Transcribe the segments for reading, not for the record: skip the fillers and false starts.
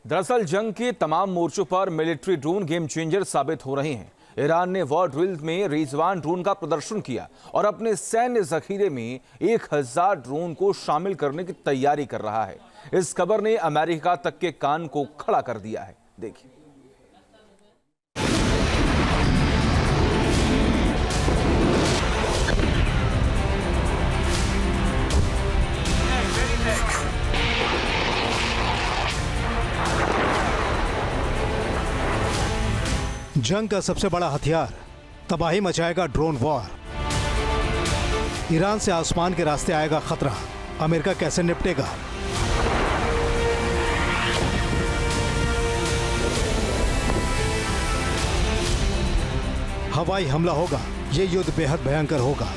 दरअसल जंग के तमाम मोर्चों पर मिलिट्री ड्रोन गेम चेंजर साबित हो रहे हैं। ईरान ने वॉर ड्रिल में रिजवान ड्रोन का प्रदर्शन किया और अपने सैन्य जखीरे में 1000 ड्रोन को शामिल करने की तैयारी कर रहा है। इस खबर ने अमेरिका तक के कान को खड़ा कर दिया है। देखिए। जंग का सबसे बड़ा हथियार, तबाही मचाएगा ड्रोन वॉर। ईरान से आसमान के रास्ते आएगा खतरा, अमेरिका कैसे निपटेगा? हवाई हमला होगा, ये युद्ध बेहद भयंकर होगा।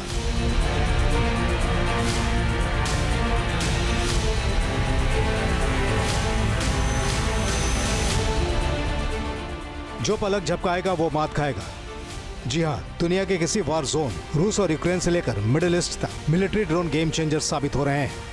जो पलक झपकाएगा वो मात खाएगा। जी हां, दुनिया के किसी वार जोन, रूस और यूक्रेन से लेकर मिडिल ईस्ट तक मिलिट्री ड्रोन गेम चेंजर साबित हो रहे हैं।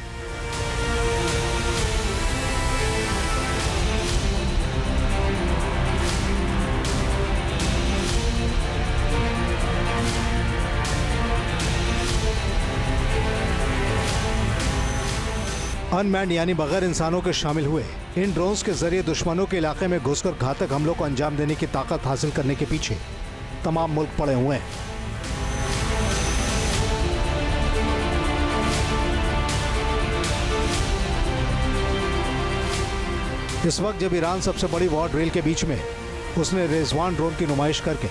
अनमैन्ड यानी बगैर इंसानों के शामिल हुए इन ड्रोन्स के जरिए दुश्मनों के इलाके में घुसकर घातक हमलों को अंजाम देने की ताकत हासिल करने के पीछे तमाम मुल्क पड़े हुए हैं। इस वक्त जब ईरान सबसे बड़ी वॉर ड्रिल के बीच में, उसने रिजवान ड्रोन की नुमाइश करके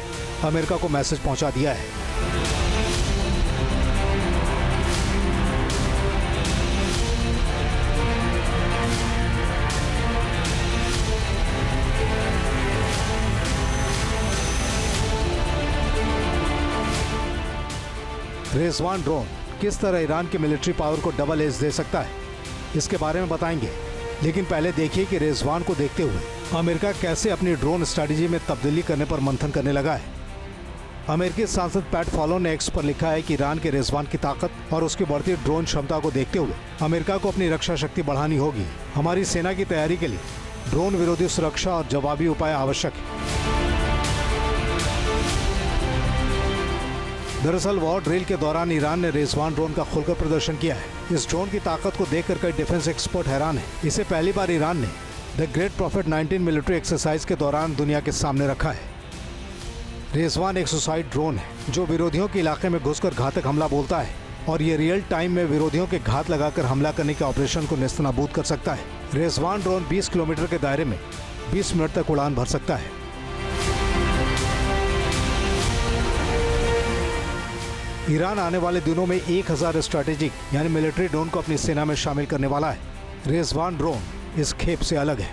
अमेरिका को मैसेज पहुंचा दिया है। रिजवान ड्रोन किस तरह ईरान की मिलिट्री पावर को डबल एज दे सकता है, इसके बारे में बताएंगे। लेकिन पहले देखिए कि रिजवान को देखते हुए अमेरिका कैसे अपनी ड्रोन स्ट्रैटेजी में तब्दीली करने पर मंथन करने लगा है। अमेरिकी सांसद पैट फॉलो ने एक्स पर लिखा है कि ईरान के रिजवान की ताकत और उसकी बढ़ती ड्रोन क्षमता को देखते हुए अमेरिका को अपनी रक्षा शक्ति बढ़ानी होगी। हमारी सेना की तैयारी के लिए ड्रोन विरोधी सुरक्षा और जवाबी उपाय आवश्यक है। दरअसल वॉर ड्रिल के दौरान ईरान ने रिजवान ड्रोन का खुलकर प्रदर्शन किया है। इस ड्रोन की ताकत को देखकर कई डिफेंस एक्सपर्ट हैरान हैं। इसे पहली बार ईरान ने the great profit 19 military exercise के दौरान दुनिया के सामने रखा है। रिजवान एक सुसाइड ड्रोन है जो विरोधियों के इलाके में घुसकर घातक हमला बोलता है और ये रियल टाइम में विरोधियों के घात लगाकर हमला करने के ऑपरेशन को नेस्तनाबूद कर सकता है। रिजवान ड्रोन 20 किलोमीटर के दायरे में 20 मिनट तक उड़ान भर सकता है। ईरान आने वाले दिनों में 1000 स्ट्रैटेजिक यानी मिलिट्री ड्रोन को अपनी सेना में शामिल करने वाला है। रिजवान ड्रोन इस खेप से अलग है।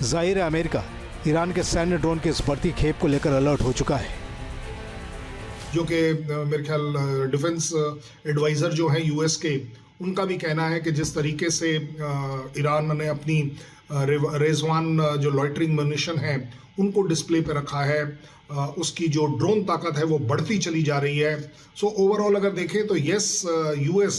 जाहिर है अमेरिका ईरान के सैन्य ड्रोन की इस बढ़ती खेप को लेकर अलर्ट हो चुका है। जो कि मेरे ख्याल डिफेंस एडवाइज़र जो हैं यूएस के, उनका भी कहना है कि जिस तरीके से ईरान ने अपनी रिजवान जो लॉइटरिंग म्यूनिशन है उनको डिस्प्ले पे रखा है, उसकी जो ड्रोन ताकत है वो बढ़ती चली जा रही है। सो ओवरऑल अगर देखें तो यस, यूएस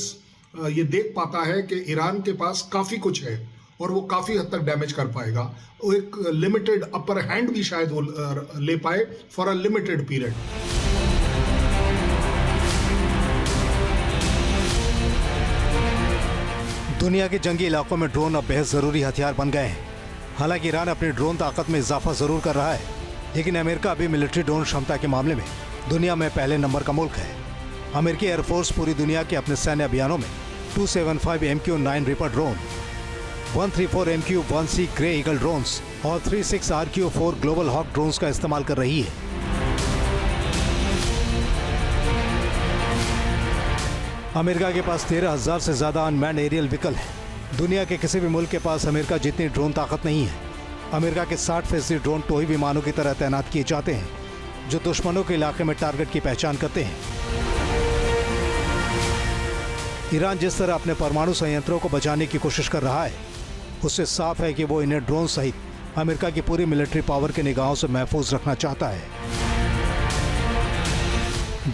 ये देख पाता है कि ईरान के पास काफ़ी कुछ है और वो काफ़ी हद तक डैमेज कर पाएगा। वो एक लिमिटेड अपर हैंड भी शायद वो ले पाए फॉर अ लिमिटेड पीरियड। दुनिया के जंगी इलाकों में ड्रोन अब बेहद जरूरी हथियार बन गए हैं। हालांकि ईरान अपनी ड्रोन ताकत में इजाफा जरूर कर रहा है, लेकिन अमेरिका अभी मिलिट्री ड्रोन क्षमता के मामले में दुनिया में पहले नंबर का मुल्क है। अमेरिकी एयरफोर्स पूरी दुनिया के अपने सैन्य अभियानों में 275 MQ-9 ripper drone, 134 MQ-1C grey eagle drones और 36 RQ-4 ग्लोबल हॉक ड्रोन्स का इस्तेमाल कर रही है। अमेरिका के पास 13,000 से ज्यादा अनमैन्ड एरियल व्हीकल है। दुनिया के किसी भी मुल्क के पास अमेरिका जितनी ड्रोन ताकत नहीं है। अमेरिका के 60% ड्रोन टोही विमानों की तरह तैनात किए जाते हैं जो दुश्मनों के इलाके में टारगेट की पहचान करते हैं। ईरान जिस तरह अपने परमाणु संयंत्रों को बचाने की कोशिश कर रहा है, उससे साफ है कि वो इन्हें ड्रोन सहित अमेरिका की पूरी मिलिट्री पावर के निगाहों से महफूज रखना चाहता है।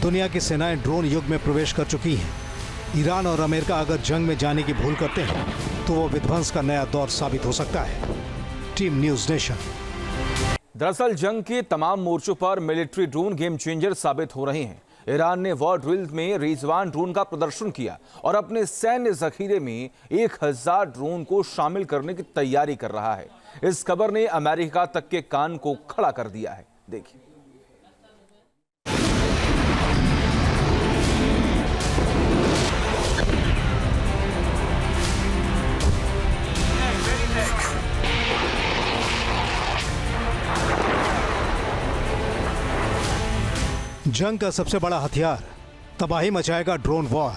दुनिया की सेनाएं ड्रोन युग में प्रवेश कर चुकी हैं। ईरान और अमेरिका अगर जंग में जाने की भूल करते हैं तो वो विध्वंस का नया दौर साबित हो सकता है। Team news nation. दरअसल जंग के तमाम मोर्चों पर मिलिट्री ड्रोन गेम चेंजर साबित हो रहे हैं। ईरान ने वॉर ड्रिल में रिजवान ड्रोन का प्रदर्शन किया और अपने सैन्य जखीरे में 1000 ड्रोन को शामिल करने की तैयारी कर रहा है। इस खबर ने अमेरिका तक के कान को खड़ा कर दिया है। देखिए। जंग का सबसे बड़ा हथियार, तबाही मचाएगा ड्रोन वॉर।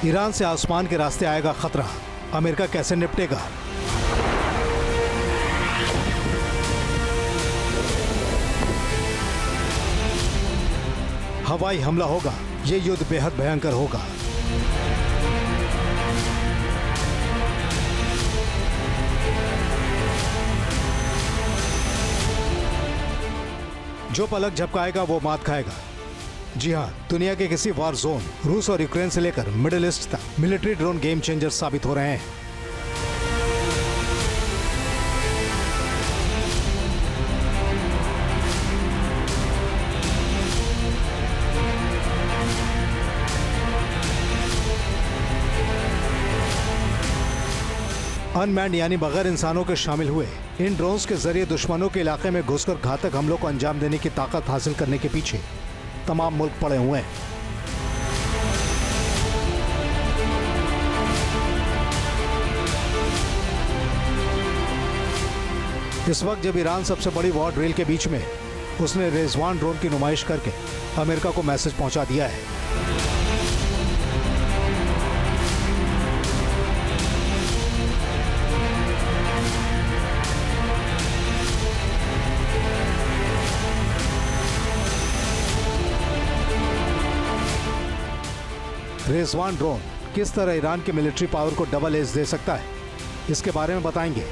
ईरान से आसमान के रास्ते आएगा खतरा, अमेरिका कैसे निपटेगा? हवाई हमला होगा, ये युद्ध बेहद भयंकर होगा। जो पलक झपकाएगा वो मात खाएगा। जी हां, दुनिया के किसी वार जोन, रूस और यूक्रेन से लेकर मिडिल ईस्ट तक मिलिट्री ड्रोन गेम चेंजर साबित हो रहे हैं। अनमैन्ड यानी बगैर इंसानों के शामिल हुए इन ड्रोन्स के जरिए दुश्मनों के इलाके में घुसकर घातक हमलों को अंजाम देने की ताकत हासिल करने के पीछे तमाम मुल्क पड़े हुए हैं। इस वक्त जब ईरान सबसे बड़ी वॉर ड्रिल के बीच में, उसने रिजवान ड्रोन की नुमाइश करके अमेरिका को मैसेज पहुंचा दिया है। रिजवान ड्रोन किस तरह ईरान के मिलिट्री पावर को डबल एज दे सकता है, इसके बारे में बताएंगे।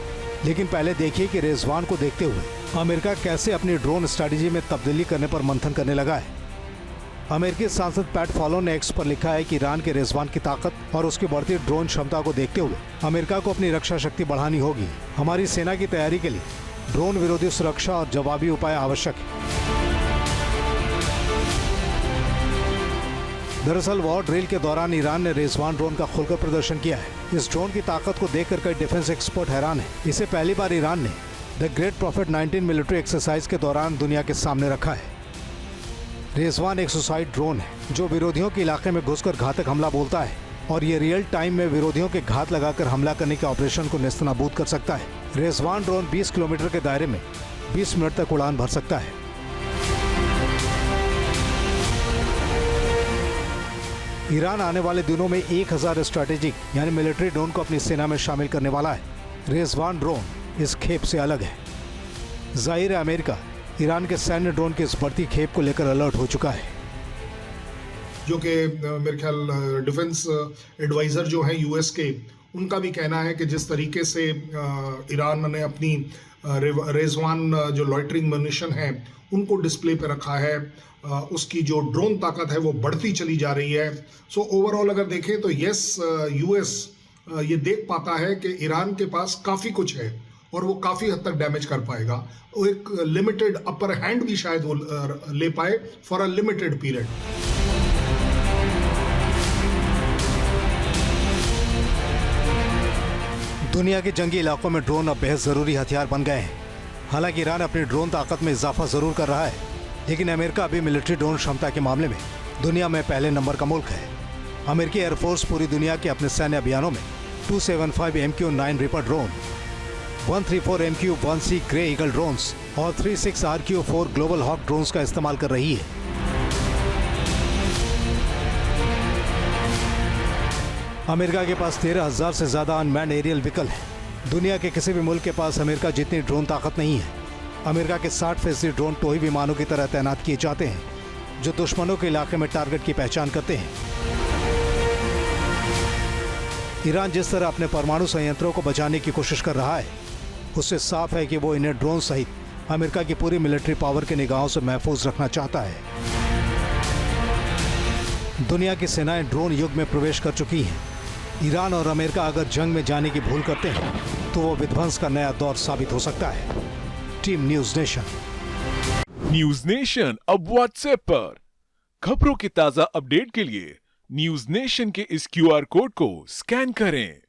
लेकिन पहले देखिए कि रिजवान को देखते हुए अमेरिका कैसे अपनी ड्रोन स्ट्रैटेजी में तब्दीली करने पर मंथन करने लगा है। अमेरिकी सांसद पैट फॉलो ने एक्स पर लिखा है कि ईरान के रिजवान की ताकत और उसकी बढ़ती ड्रोन क्षमता को देखते हुए अमेरिका को अपनी रक्षा शक्ति बढ़ानी होगी। हमारी सेना की तैयारी के लिए ड्रोन विरोधी सुरक्षा और जवाबी उपाय आवश्यक है। दरअसल वॉर ड्रिल के दौरान ईरान ने रिजवान ड्रोन का खुलकर प्रदर्शन किया है। इस ड्रोन की ताकत को देखकर कई डिफेंस एक्सपर्ट हैरान हैं। इसे पहली बार ईरान ने the great profit 19 military exercise के दौरान दुनिया के सामने रखा है। रिजवान एक सुसाइड ड्रोन है जो विरोधियों के इलाके में घुसकर घातक हमला बोलता है और ये रियल टाइम में विरोधियों के घात लगाकर हमला करने के ऑपरेशन को नेस्तनाबूद कर सकता है। रिजवान ड्रोन 20 किलोमीटर के दायरे में 20 मिनट तक उड़ान भर सकता है। ईरान आने वाले दिनों में 1000 स्ट्रैटेजिक यानी मिलिट्री ड्रोन को अपनी सेना में शामिल करने वाला है। रिजवान ड्रोन इस खेप से अलग है। जाहिर है अमेरिका ईरान के सैन्य ड्रोन की इस बढ़ती खेप को लेकर अलर्ट हो चुका है। जो कि मेरे ख्याल डिफेंस एडवाइज़र जो हैं यूएस के, उनका भी कहना है कि जिस तरीके से ईरान ने अपनी रिजवान जो लॉइटरिंग म्यूनिशन है उनको डिस्प्ले पे रखा है, उसकी जो ड्रोन ताकत है वो बढ़ती चली जा रही है। सो ओवरऑल अगर देखें तो यस, यूएस ये देख पाता है कि ईरान के पास काफ़ी कुछ है और वो काफ़ी हद तक डैमेज कर पाएगा। वो एक लिमिटेड अपर हैंड भी शायद वो ले पाए फॉर अ लिमिटेड पीरियड। दुनिया के जंगी इलाकों में ड्रोन अब बेहद जरूरी हथियार बन गए हैं। हालांकि ईरान अपनी ड्रोन ताकत में इजाफा जरूर कर रहा है, लेकिन अमेरिका अभी मिलिट्री ड्रोन क्षमता के मामले में दुनिया में पहले नंबर का मुल्क है। अमेरिकी एयरफोर्स पूरी दुनिया के अपने सैन्य अभियानों में 275 MQ-9 ripper drone, 134 MQ-1C grey eagle drones और 36 RQ-4 ग्लोबल हॉक ड्रोन्स का इस्तेमाल कर रही है। अमेरिका के पास 13,000 से ज्यादा अनमैन्ड एरियल व्हीकल है। दुनिया के किसी भी मुल्क के पास अमेरिका जितनी ड्रोन ताकत नहीं है। अमेरिका के 60% ड्रोन टोही विमानों की तरह तैनात किए जाते हैं, जो दुश्मनों के इलाके में टारगेट की पहचान करते हैं। ईरान जिस तरह अपने परमाणु संयंत्रों को बचाने की कोशिश कर रहा है, उससे साफ है कि वो इन्हें ड्रोन सहित अमेरिका की पूरी मिलिट्री पावर के निगाहों से महफूज रखना चाहता है। दुनिया की सेनाएं ड्रोन युग में प्रवेश कर चुकी हैं। ईरान और अमेरिका अगर जंग में जाने की भूल करते हैं तो वो विध्वंस का नया दौर साबित हो सकता है। Team news nation. News nation अब व्हाट्सएप पर खबरों के ताजा अपडेट के लिए न्यूज नेशन के इस QR कोड को स्कैन करें।